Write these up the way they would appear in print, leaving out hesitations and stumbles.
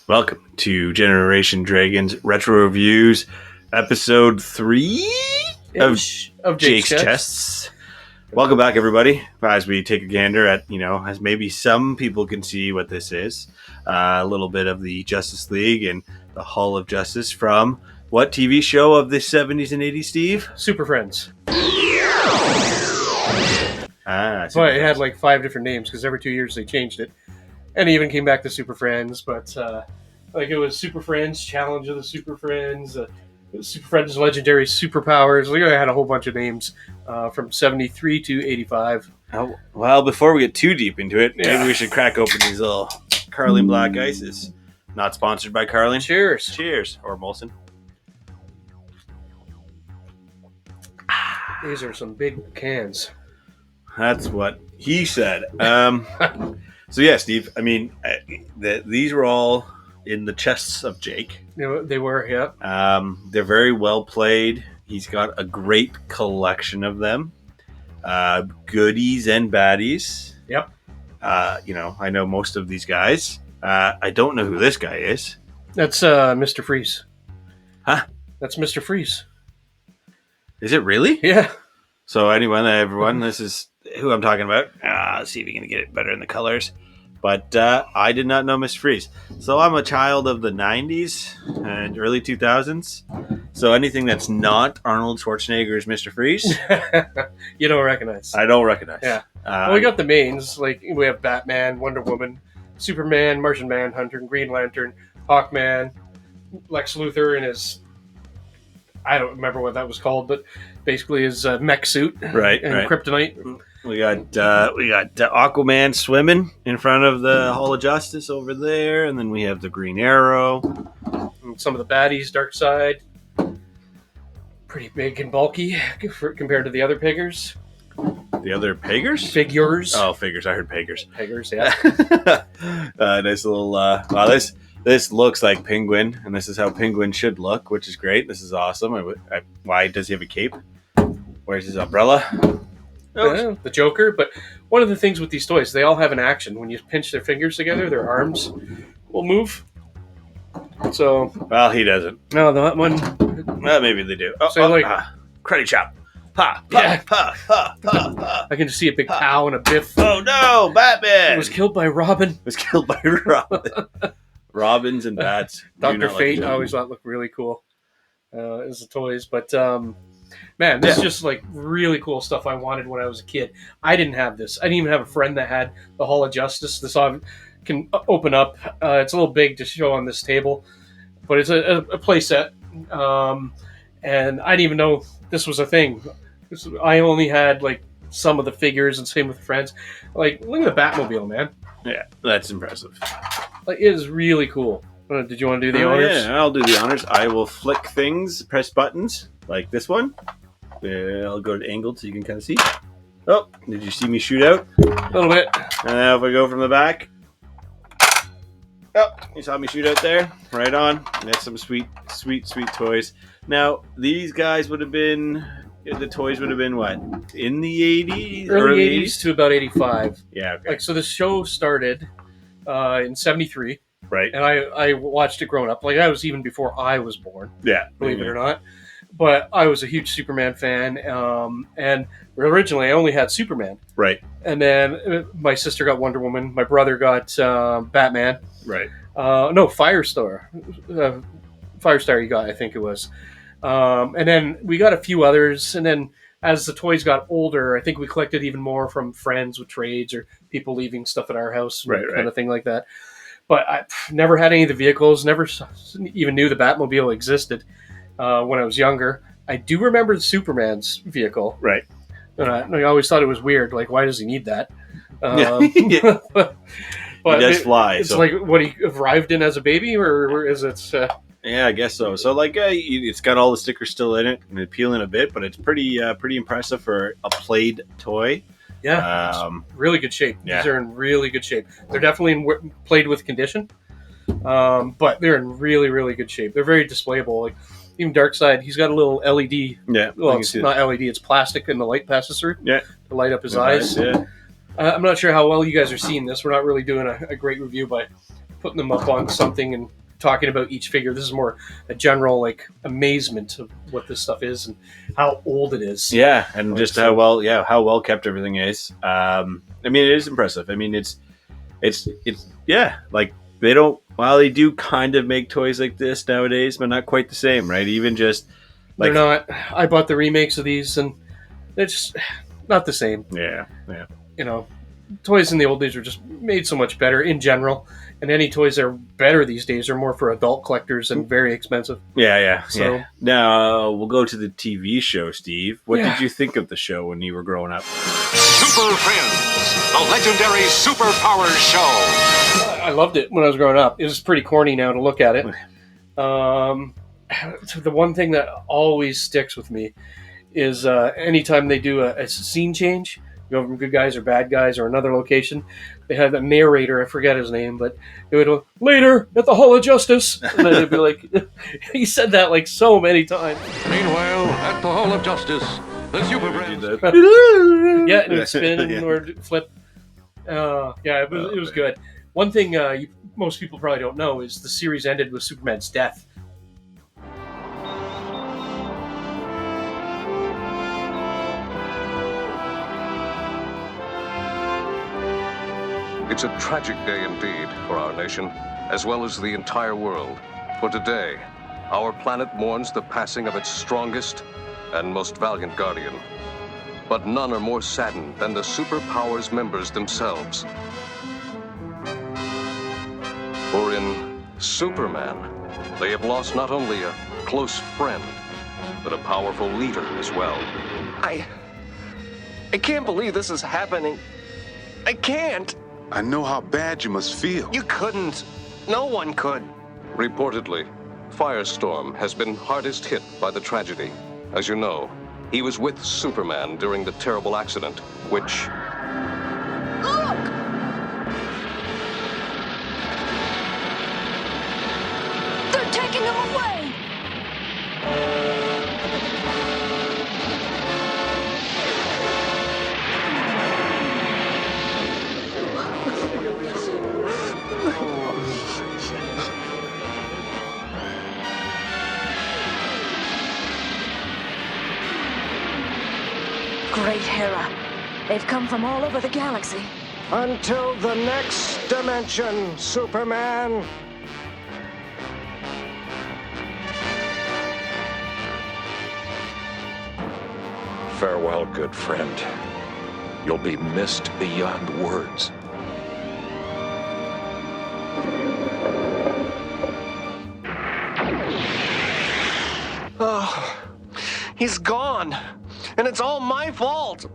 Welcome to Generation Dragons Retro Reviews, episode 3 of Jake's Chests. Welcome back, everybody, as we take a gander at, as maybe some people can see what this is, a little bit of the Justice League and the Hall of Justice from what TV show of the 70s and 80s, Steve? Super Friends. It had like 5 different names because every 2 years they changed it. And it even came back to Super Friends, but it was Super Friends, Challenge of the Super Friends, Super Friends Legendary Superpowers. I had a whole bunch of names from 73 to 85. Oh, well, before we get too deep into it, maybe we should crack open these little Carling Black Ices. Not sponsored by Carling. Cheers. Cheers. Or Molson. These are some big cans. That's what he said. So yeah, Steve, these were all in the chests of Jake. They were, yeah. They're very well played. He's got a great collection of them. Goodies and baddies. Yep. I know most of these guys. I don't know who this guy is. That's Mr. Freeze. Huh? That's Mr. Freeze. Is it really? Yeah. So everyone, this is who I'm talking about. Let's see if we can get it better in the colors. But I did not know Mr. Freeze. So I'm a child of the 90s and early 2000s. So anything that's not Arnold Schwarzenegger's Mr. Freeze, you don't recognize. I don't recognize. Yeah. We got the mains. Like we have Batman, Wonder Woman, Superman, Martian Manhunter, Green Lantern, Hawkman, Lex Luthor in his, I don't remember what that was called, but basically his mech suit, right? Kryptonite. We got Aquaman swimming in front of the Hall of Justice over there, and then we have the Green Arrow. And some of the baddies, Darkseid, pretty big and bulky compared to the other piggers. The other Pagers? Figures. Oh, figures. I heard Pagers. Pagers, yeah. Nice little. Wow, this looks like Penguin, and this is how Penguin should look, which is great. This is awesome. Why does he have a cape? Where's his umbrella? Yeah, the Joker. But one of the things with these toys, they all have an action. When you pinch their fingers together, their arms will move. So. Well, he doesn't. No, that one. Well, maybe they do. Karate chop. Pa, pa, yeah. pa, pa, pa, pa. I can just see a big cow and a biff. Oh no, Batman! It was killed by Robin. Robins and bats. Dr. Fate, I always thought looked really cool as the toys. But, man, this is just like really cool stuff I wanted when I was a kid. I didn't have this. I didn't even have a friend that had the Hall of Justice. This can open up. It's a little big to show on this table, but it's a play set. And I didn't even know this was a thing. I only had like some of the figures, and same with friends. Like, look at the Batmobile, man. Yeah, that's impressive. Like, it is really cool. Did you want to do the honors? Yeah, I'll do the honors. I will flick things, press buttons, like this one. I'll go to angled so you can kind of see. Oh, did you see me shoot out? A little bit. And now if I go from the back. Oh, you saw me shoot out there. Right on. That's some sweet, sweet, sweet toys. Now, these guys would have been... The toys would have been what? In the 80s? Early 80s to about 85. Yeah, okay. So the show started in 73. Right. And I watched it growing up. Like, that was even before I was born. Yeah. Believe it or not. But I was a huge Superman fan. And originally, I only had Superman. Right. And then my sister got Wonder Woman. My brother got Batman. Right. No, Firestar. Firestar you got, I think it was. And then we got a few others, and then as the toys got older, I think we collected even more from friends with trades or people leaving stuff at our house, kind of thing like that. But I never had any of the vehicles, never even knew the Batmobile existed when I was younger. I do remember the Superman's vehicle. Right. I always thought it was weird, like, why does he need that? But he does fly. It's like what he arrived in as a baby, or is it... Yeah, I guess so. So, it's got all the stickers still in it, and it's peeling a bit, but it's pretty impressive for a played toy. Yeah, really good shape. Yeah. These are in really good shape. They're definitely played with condition, but they're in really, really good shape. They're very displayable. Like, even Darkseid, he's got a little LED. Yeah. Well, it's not LED, it's plastic, and the light passes through. Yeah. To light up his eyes. Yeah. I'm not sure how well you guys are seeing this. We're not really doing a great review by putting them up on something and talking about each figure. This is more a general like amazement of what this stuff is and how old it is. Yeah, and like, just how well kept everything is. I mean, it is impressive. I mean, it's like they don't. While they do kind of make toys like this nowadays, but not quite the same, right? Even just like they're not. I bought the remakes of these, and they're just not the same. Yeah. You know, toys in the old days were just made so much better in general, and any toys that are better these days are more for adult collectors and very expensive. Yeah. So now we'll go to the TV show, Steve. What did you think of the show when you were growing up? Super Friends, the legendary superpowers show. I loved it when I was growing up. It was pretty corny now to look at it. The one thing that always sticks with me is anytime they do a scene change, go from good guys or bad guys or another location, they have a narrator, I forget his name, but it would go, later at the Hall of Justice. And then it'd be like, he said that like so many times. Meanwhile, at the Hall of Justice, the Super Friends. Yeah, it would spin or flip. It was good. One thing most people probably don't know is the series ended with Superman's death. It's a tragic day indeed for our nation, as well as the entire world. For today, our planet mourns the passing of its strongest and most valiant guardian. But none are more saddened than the superpowers members themselves. For in Superman, they have lost not only a close friend, but a powerful leader as well. I can't believe this is happening. I can't. I know how bad you must feel. You couldn't. No one could. Reportedly, Firestorm has been hardest hit by the tragedy. As you know, he was with Superman during the terrible accident, which... Look! They're taking him away! Great Hera. They've come from all over the galaxy. Until the next dimension, Superman. Farewell, good friend. You'll be missed beyond words. Oh, he's gone. And it's all my fault.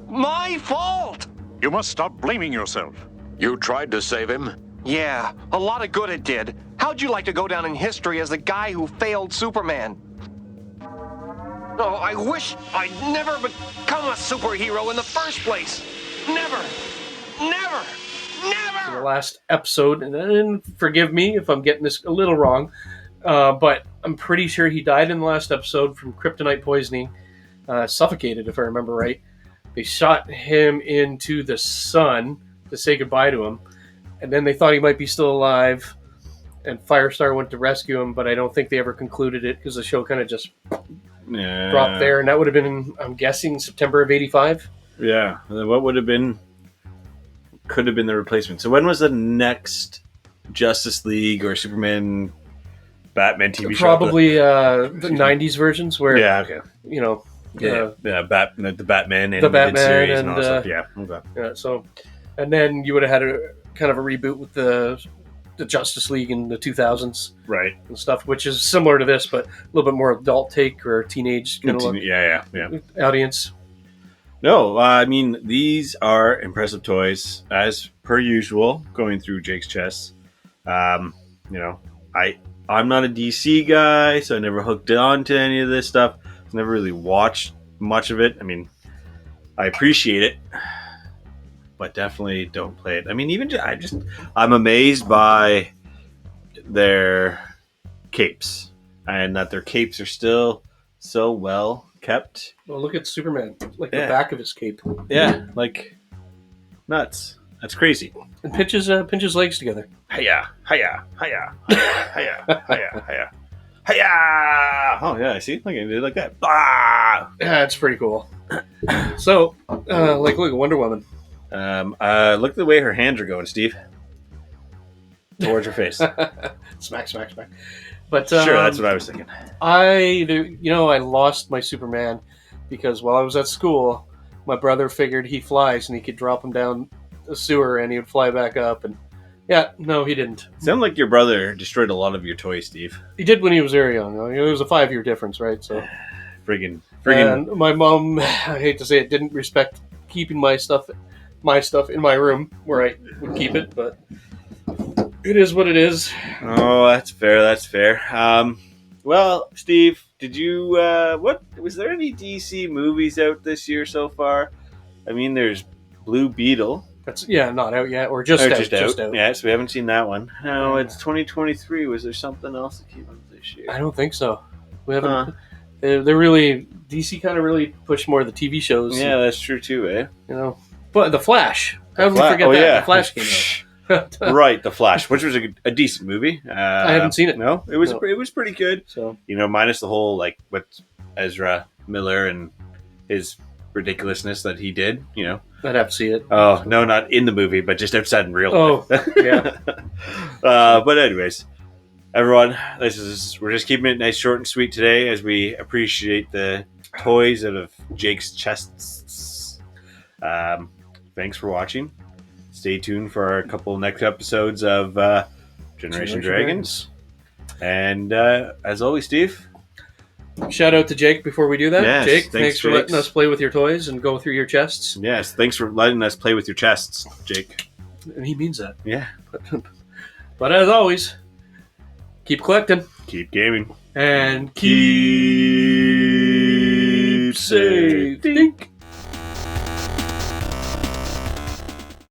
My fault! You must stop blaming yourself. You tried to save him? Yeah, a lot of good it did. How'd you like to go down in history as the guy who failed Superman? Oh, I wish I'd never become a superhero in the first place. Never! Never! Never! The last episode, and forgive me if I'm getting this a little wrong, but I'm pretty sure he died in the last episode from kryptonite poisoning. Suffocated, if I remember right. They shot him into the sun to say goodbye to him, and then they thought he might be still alive, and Firestar went to rescue him, but I don't think they ever concluded it because the show kind of just dropped there, and that would have been, I'm guessing, September of '85. Yeah, what would have been, could have been the replacement. So when was the next Justice League or Superman Batman TV show? Probably the '90s versions where, you know, the Batman and the Batman series and all that stuff. Yeah, okay. Yeah. So, and then you would have had a kind of a reboot with the Justice League in the 2000s, right, and stuff, which is similar to this, but a little bit more adult take or teenage kind of look. Yeah. Audience. No, I mean these are impressive toys as per usual. Going through Jake's chest, I'm not a DC guy, so I never hooked on to any of this stuff. Never really watched much of it. I mean, I appreciate it, but definitely don't play it. I mean, I'm amazed by their capes and that their capes are still so well kept. Well, look at Superman, like the back of his cape. Yeah, like nuts. That's crazy. And pinches legs together. Hiya, hiya, hiya, hiya, hiya, hiya, hiya. Hiya! Oh yeah, I see. Look, I did it like that. Ah! Yeah, it's pretty cool. So, look at Wonder Woman. Look at the way her hands are going, Steve. Towards her face. Smack, smack, smack. But Sure, that's what I was thinking. I lost my Superman because while I was at school, my brother figured he flies and he could drop him down a sewer and he would fly back up. And yeah, no, he didn't. Sound like your brother destroyed a lot of your toys, Steve. He did when he was very young. It was a 5-year difference, right? So, friggin'. And my mom, I hate to say it, didn't respect keeping my stuff in my room where I would keep it, but it is what it is. Oh, that's fair. That's fair. Well, Steve, did you? What was there any DC movies out this year so far? I mean, there's Blue Beetle. That's not out yet, or just out. Yeah, so we haven't seen that one. No, it's 2023. Was there something else that came out this year? I don't think so. We haven't. They're really DC kind of really push more of the TV shows. Yeah, that's true too, eh? But the Flash. How did we forget that? Yeah. The Flash came out. Right, The Flash, which was a decent movie. I haven't seen it. No, it was pretty good. So minus the whole with Ezra Miller and his ridiculousness that he did. I'd have to see it. Oh no, not in the movie, but just outside in real life. Oh, yeah. But anyways, everyone, we're just keeping it nice, short, and sweet today, as we appreciate the toys out of Jake's chests. Thanks for watching. Stay tuned for a couple next episodes of Generation Dragons. And as always, Steve. Shout out to Jake before we do that. Yes, Jake, thanks for letting us play with your toys and go through your chests. Yes, thanks for letting us play with your chests, Jake. And he means that. Yeah. But as always, keep collecting. Keep gaming. And keep safe. Think.